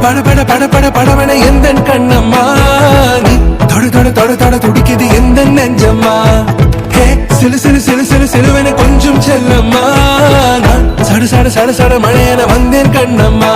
பட பட பட பட படவன எந்த கண்ணம்மா நீ தொட தொட தொட தொட துடிக்குது எந்த நெஞ்சம்மா ஹே சிலு சிலு சிலு சிலு சிலுவன கொஞ்சம் செல்லம்மா நான் சட சட சட சட மழையன வந்தேன் கண்ணம்மா